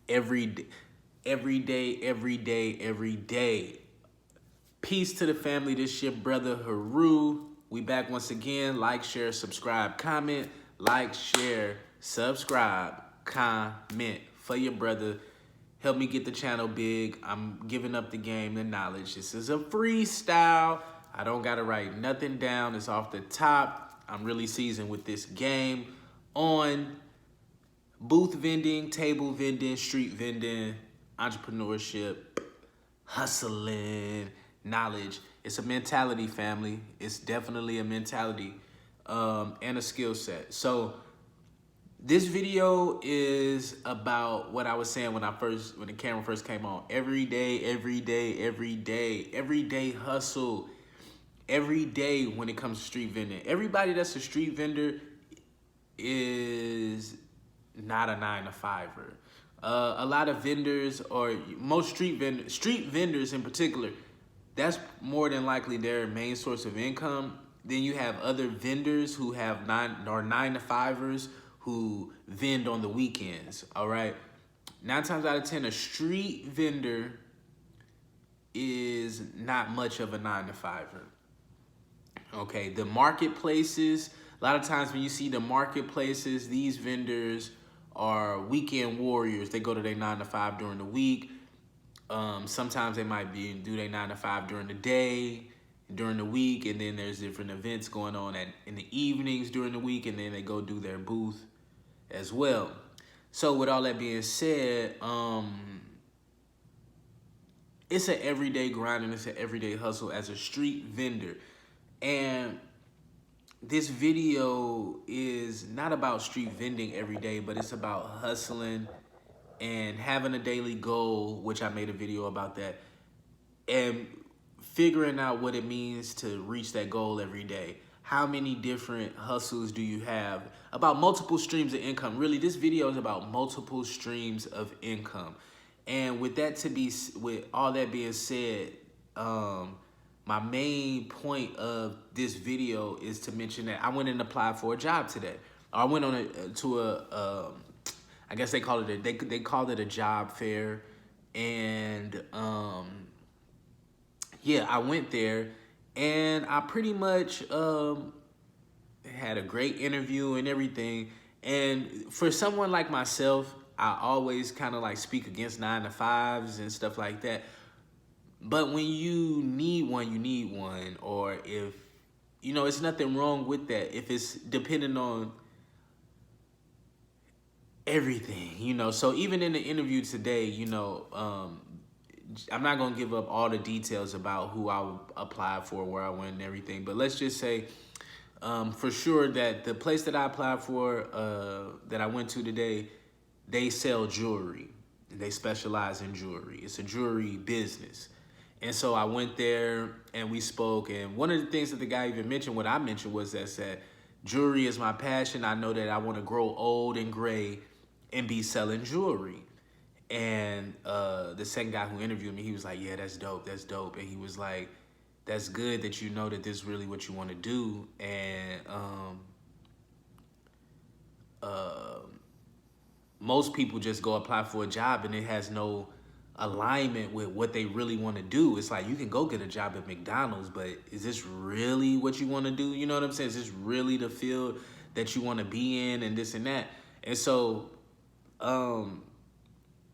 every day, every day, every day, every day. Peace to the family. This your brother Haru. We back once again. Like, share, subscribe, comment. Like, share, subscribe, comment for your brother. Help me get the channel big. I'm giving up the game, the knowledge. This is a freestyle. I don't gotta write nothing down. It's off the top. I'm really seasoned with this game on booth vending, table vending, street vending, entrepreneurship, hustling, knowledge. It's a mentality, family. It's definitely a mentality and a skill set. So this video is about what I was saying when the camera first came on. Every day, every day, every day, everyday hustle. Every day when it comes to street vending. Everybody that's a street vendor is not a 9-to-5er. A lot of vendors, or most street vendors in particular, that's more than likely their main source of income. Then you have other vendors who have 9-to-5ers who vend on the weekends. All right, 9 times out of 10, a street vendor is not much of a 9-to-5er. Okay, the marketplaces, a lot of times when you see the marketplaces, these vendors are weekend warriors. They go to their 9-to-5 during the week. Sometimes they might do their 9-to-5 during the day, during the week, and then there's different events going on in the evenings during the week, and then they go do their booth as well. So with all that being said, it's an everyday grind and it's an everyday hustle as a street vendor. And this video is not about street vending every day, but it's about hustling and having a daily goal, which I made a video about that, and figuring out what it means to reach that goal every day. How many different hustles do you have? About multiple streams of income. Really, this video is about multiple streams of income. And with all that being said, my main point of this video is to mention that I went and applied for a job today. I went on I guess they called it they called it a job fair, and yeah, I went there and I pretty much had a great interview and everything. And for someone like myself, I always kind of like speak against 9-to-5s and stuff like that. But when you need one, you need one. Or if, it's nothing wrong with that. If it's dependent on everything, So even in the interview today, I'm not going to give up all the details about who I applied for, where I went and everything. But let's just say for sure that the place that I applied for, that I went to today, they sell jewelry. They specialize in jewelry. It's a jewelry business. And so I went there and we spoke. And one of the things that the guy even mentioned, what I mentioned, was that jewelry is my passion. I know that I want to grow old and gray and be selling jewelry. And the second guy who interviewed me, he was like, yeah, that's dope. That's dope. And he was like, that's good that you know that this is really what you want to do. And most people just go apply for a job and it has no alignment with what they really want to do. It's like, you can go get a job at McDonald's, but is this really what you want to do? You know what I'm saying? Is this really the field that you want to be in, and this and that? And so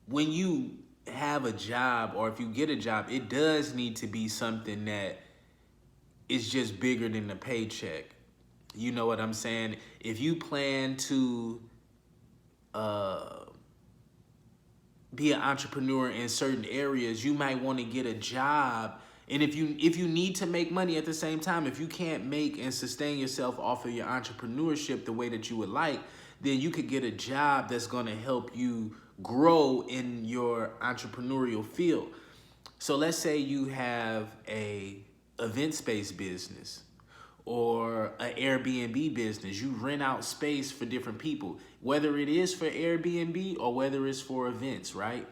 when you have a job, or if you get a job, it does need to be something that is just bigger than the paycheck. You know what I'm saying? If you plan to be an entrepreneur in certain areas, you might want to get a job. And if you need to make money at the same time, if you can't make and sustain yourself off of your entrepreneurship the way that you would like, then you could get a job that's going to help you grow in your entrepreneurial field. So let's say you have a event space business or an Airbnb business. You rent out space for different people, whether it is for Airbnb or whether it's for events, right?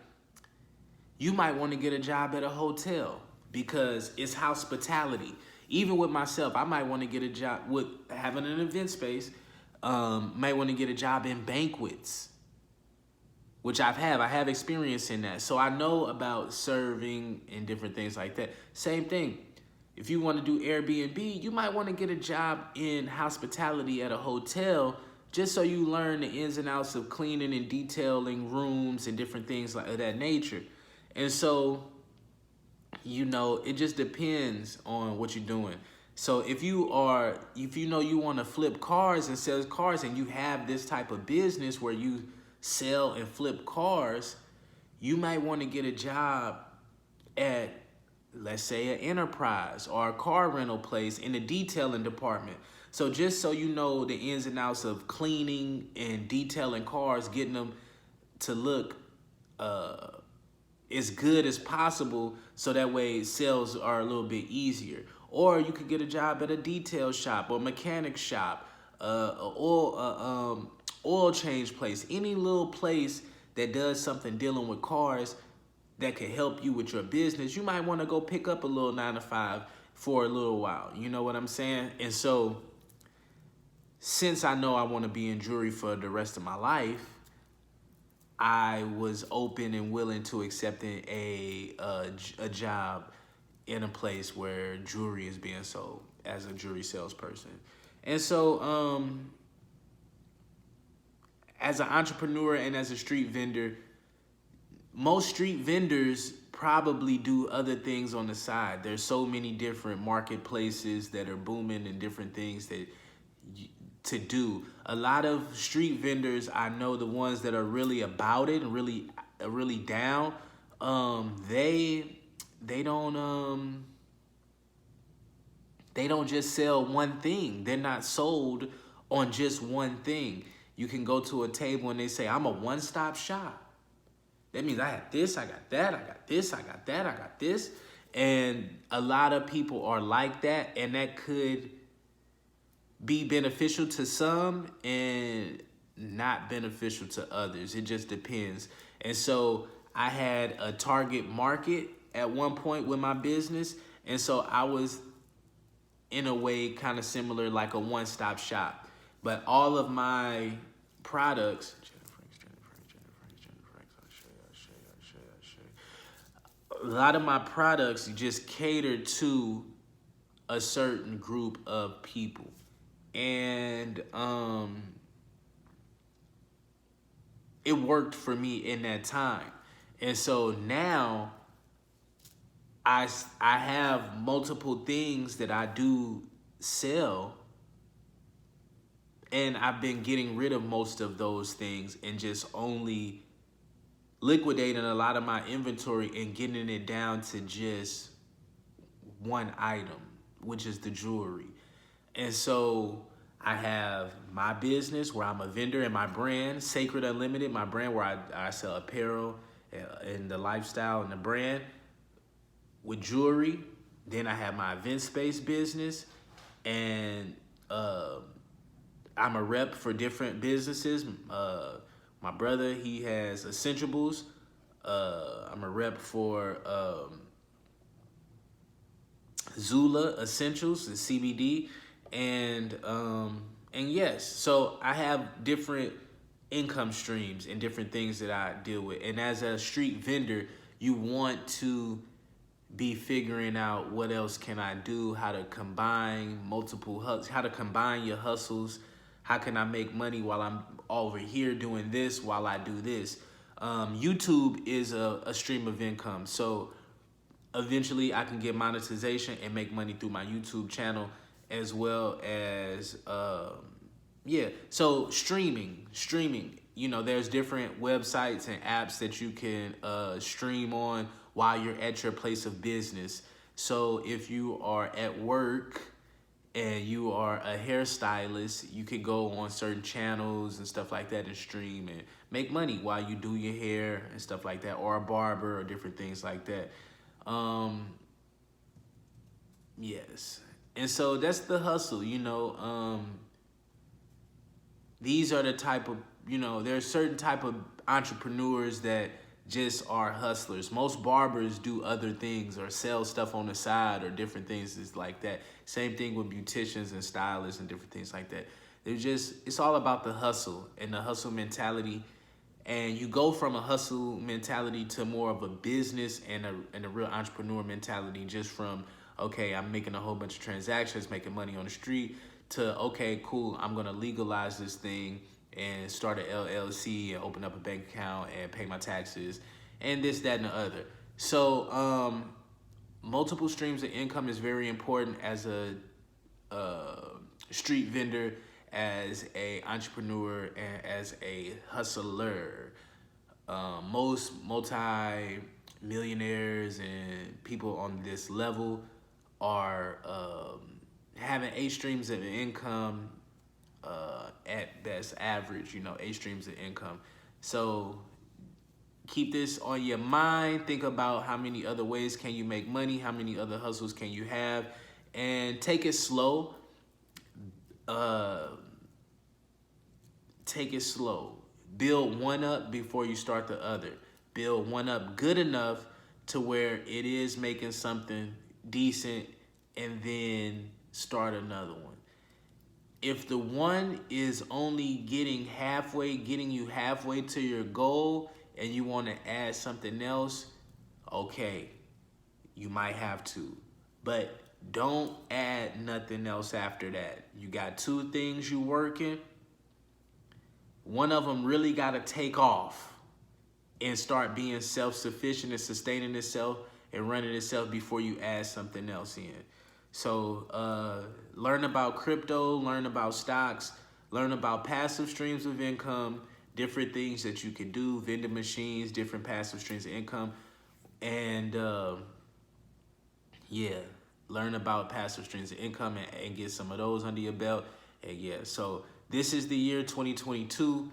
You might want to get a job at a hotel because it's hospitality. Even with myself, I might want to get a job with having an event space. Might want to get a job in banquets which I have experience in that. So I know about serving and different things like that. Same thing. If you want to do Airbnb, you might want to get a job in hospitality at a hotel just so you learn the ins and outs of cleaning and detailing rooms and different things like that nature. And so, you know, it just depends on what you're doing. So if you know you want to flip cars and sell cars and you have this type of business where you sell and flip cars, you might want to get a job at, let's say, an enterprise or a car rental place in the detailing department. So just so you know the ins and outs of cleaning and detailing cars, getting them to look as good as possible, so that way sales are a little bit easier. Or you could get a job at a detail shop or mechanic shop, oil change place, any little place that does something dealing with cars that could help you with your business. You might want to go pick up a little 9 to 5 for a little while. You know what I'm saying? And so, since I know I want to be in jewelry for the rest of my life, I was open and willing to accepting a job in a place where jewelry is being sold as a jewelry salesperson. And so, as an entrepreneur and as a street vendor, most street vendors probably do other things on the side. There's so many different marketplaces that are booming and different things that to do. A lot of street vendors, I know the ones that are really about it and really down, they don't just sell one thing. They're not sold on just one thing. You can go to a table and they say, I'm a one-stop shop. That means I got this, I got that, I got this, I got that, I got this. And a lot of people are like that, and that could be beneficial to some and not beneficial to others. It just depends. And so I had a target market at one point with my business. And so I was, in a way, kind of similar, like a one-stop shop. But all of my products, a lot of my products just cater to a certain group of people. And it worked for me in that time. And so now I have multiple things that I do sell, and I've been getting rid of most of those things and just only liquidating a lot of my inventory and getting it down to just one item, which is the jewelry. And so I have my business where I'm a vendor, and my brand, Sacred Unlimited, my brand where I sell apparel and the lifestyle and the brand with jewelry. Then I have my event space business, and I'm a rep for different businesses. My brother, he has Essentiables. I'm a rep for Zula Essentials, the CBD, and yes, so I have different income streams and different things that I deal with. And as a street vendor, you want to be figuring out what else can I do, how to combine how to combine your hustles. How can I make money while I'm over here doing this while I do this? YouTube is a stream of income. So eventually I can get monetization and make money through my YouTube channel, as well as, so streaming, you know, there's different websites and apps that you can stream on while you're at your place of business. So if you are at work and you are a hairstylist, you could go on certain channels and stuff like that and stream and make money while you do your hair and stuff like that, or a barber or different things like that. Yes. And so that's the hustle, you know. These are the type of, you know, there's certain type of entrepreneurs that just are hustlers. Most barbers do other things or sell stuff on the side or different things is like that. Same thing with beauticians and stylists and different things like that. It's all about the hustle and the hustle mentality. And you go from a hustle mentality to more of a business and a real entrepreneur mentality, just from, okay, I'm making a whole bunch of transactions, making money on the street, to, okay, cool, I'm gonna legalize this thing and start an LLC and open up a bank account and pay my taxes and this, that, and the other. So multiple streams of income is very important as a street vendor, as a entrepreneur, and as a hustler. Most multi-millionaires and people on this level are having 8 streams of income, at best average, 8 streams of income. So keep this on your mind. Think about how many other ways can you make money, how many other hustles can you have, and take it slow. Take it slow. Build one up before you start the other. Build one up good enough to where it is making something decent, and then start another one. If the one is only getting you halfway to your goal, and you want to add something else, okay, you might have to. But don't add nothing else after that. You got 2 things you working. One of them really got to take off and start being self-sufficient and sustaining itself and running itself before you add something else in. So learn about crypto, learn about stocks, learn about passive streams of income, different things that you can do, vending machines, different passive streams of income. And yeah, learn about passive streams of income and get some of those under your belt. And yeah, so this is the year 2022.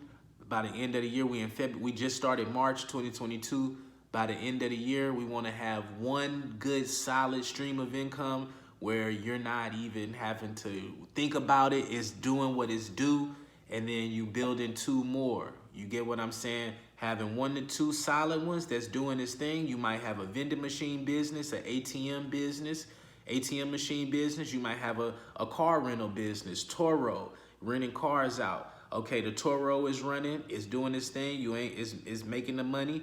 By the end of the year, we in February. We just started March 2022. By the end of the year, we want to have one good solid stream of income where you're not even having to think about it. It's doing what it's due, and then you build in 2 more. You get what I'm saying? Having 1 to 2 solid ones that's doing this thing. You might have a vending machine business, an ATM business, ATM machine business. You might have a car rental business, Turo, renting cars out. Okay, the Turo is running, it's doing this thing, is making the money.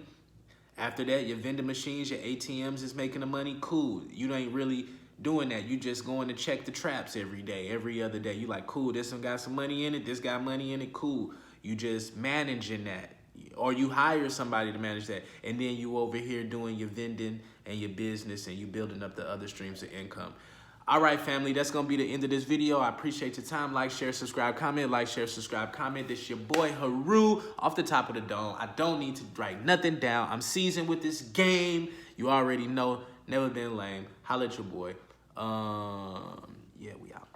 After that, your vending machines, your ATMs is making the money. Cool. You ain't really doing that. You just going to check the traps every day, every other day. You like, cool, this one got some money in it, this got money in it, cool. You just managing that. Or you hire somebody to manage that. And then you over here doing your vending and your business, and you building up the other streams of income. All right, family, that's going to be the end of this video. I appreciate your time. Like, share, subscribe, comment. Like, share, subscribe, comment. This your boy, Haru, off the top of the dome. I don't need to write nothing down. I'm seasoned with this game. You already know. Never been lame. Holla at your boy. Yeah, we out.